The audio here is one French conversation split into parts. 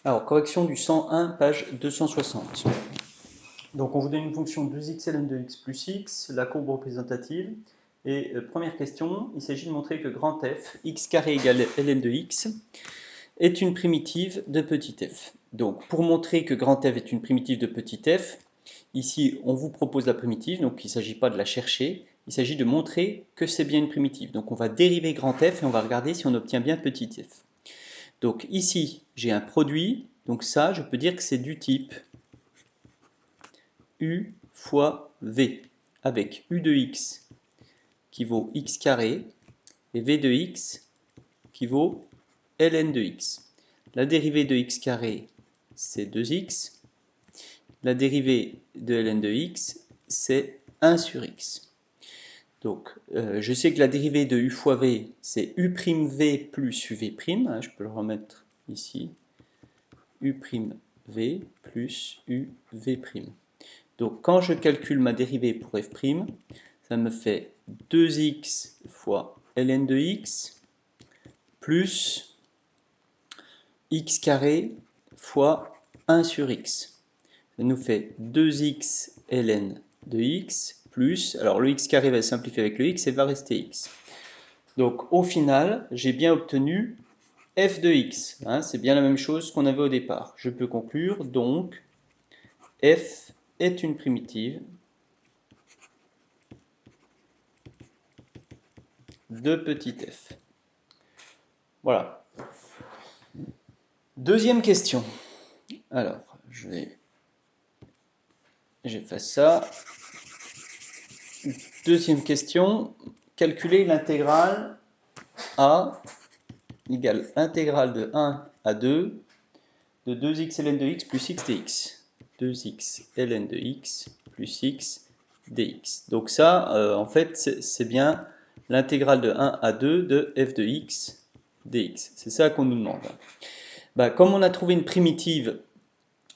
Alors, correction du 101, page 260. Donc, on vous donne une fonction 2x ln de x plus x, la courbe représentative. Et première question, il s'agit de montrer que grand f, x carré égale ln de x, est une primitive de petit f. Donc, pour montrer que grand f est une primitive de petit f, ici, on vous propose la primitive, donc il ne s'agit pas de la chercher, il s'agit de montrer que c'est bien une primitive. Donc, on va dériver grand f et on va regarder si on obtient bien petit f. Donc, ici, j'ai un produit, donc ça, je peux dire que c'est du type u fois v, avec u de x qui vaut x carré et v de x qui vaut ln de x. La dérivée de x carré, c'est 2x. La dérivée de ln de x, c'est 1 sur x. Donc, je sais que la dérivée de u fois v, c'est u'v plus uv'. Je peux le remettre ici. u'v plus uv'. Donc, quand je calcule ma dérivée pour f', ça me fait 2x fois ln de x plus x carré fois 1 sur x. Ça nous fait 2x ln de x plus, alors le x carré va se simplifier avec le x et va rester x. Donc au final, j'ai bien obtenu f de x. C'est bien la même chose qu'on avait au départ. Je peux conclure donc f est une primitive de petit f. Voilà. Deuxième question. Alors, j'efface ça. Deuxième question. Calculer l'intégrale a égale intégrale de 1 à 2 de 2x ln de x plus x dx. 2x ln de x plus x dx. Donc ça, en fait, c'est bien l'intégrale de 1 à 2 de f de x dx. C'est ça qu'on nous demande. Comme on a trouvé une primitive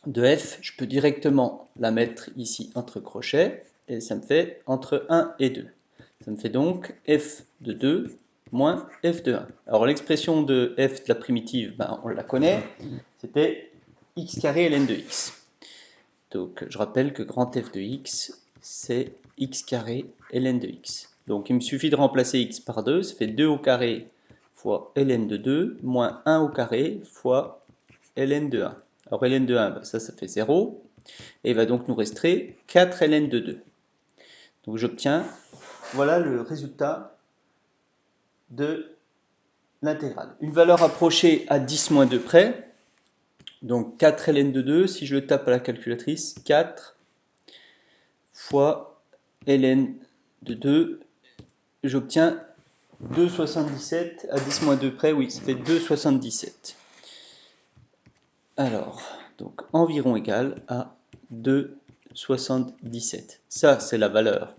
de f, je peux directement la mettre ici entre crochets, et ça me fait entre 1 et 2. Ça me fait donc f de 2 moins f de 1. Alors l'expression de f de la primitive, on la connaît, c'était x carré ln de x. Donc je rappelle que grand f de x, c'est x carré ln de x. Donc il me suffit de remplacer x par 2, ça fait 2 au carré fois ln de 2, moins 1 au carré fois ln de 1. Alors ln de 1, ça fait 0, et il va donc nous rester 4 ln de 2. Donc j'obtiens, voilà le résultat de l'intégrale. Une valeur approchée à 10 moins 2 près, donc 4 ln de 2, si je le tape à la calculatrice, 4 fois ln de 2, j'obtiens 2,77 à 10 moins 2 près, oui, ça fait 2,77. Alors, donc environ égal à 2,77. Ça, c'est la valeur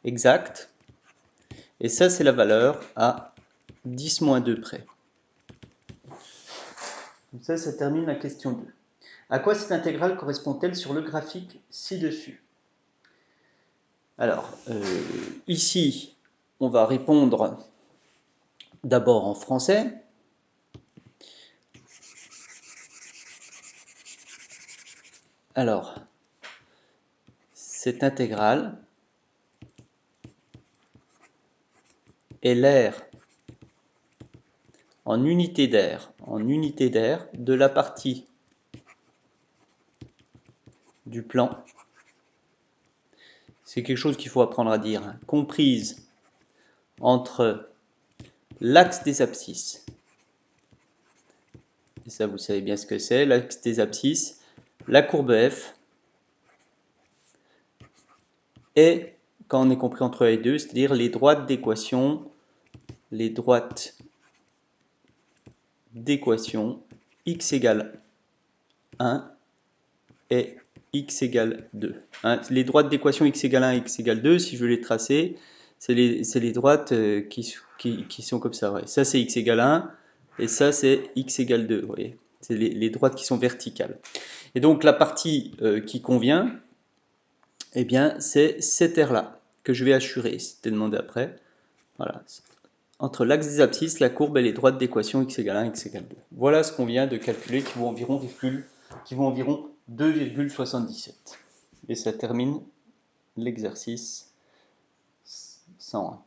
exacte. Et ça, c'est la valeur à 10 moins 2 près. Donc ça termine la question 2. À quoi cette intégrale correspond-elle sur le graphique ci-dessus? Alors, ici, on va répondre d'abord en français. Alors, cette intégrale est l'aire en unité d'air de la partie du plan. C'est quelque chose qu'il faut apprendre à dire, comprise entre l'axe des abscisses, et ça vous savez bien ce que c'est, l'axe des abscisses, la courbe f, et quand on est compris entre les deux, c'est-à-dire les droites d'équation x égale 1 et x égale 2. Les droites d'équation x égale 1 et x égale 2, si je veux les tracer, c'est les droites qui sont comme ça. Ouais. Ça, c'est x égale 1 et ça, c'est x égale 2. Vous voyez, c'est les droites qui sont verticales. Et donc, la partie qui convient, eh bien, c'est cette aire-là que je vais assurer. C'était demandé après. Voilà. entre l'axe des abscisses, la courbe et les droites d'équation x égale 1, x égale 2. Voilà ce qu'on vient de calculer, qui vaut environ 2,77. Et ça termine l'exercice 101.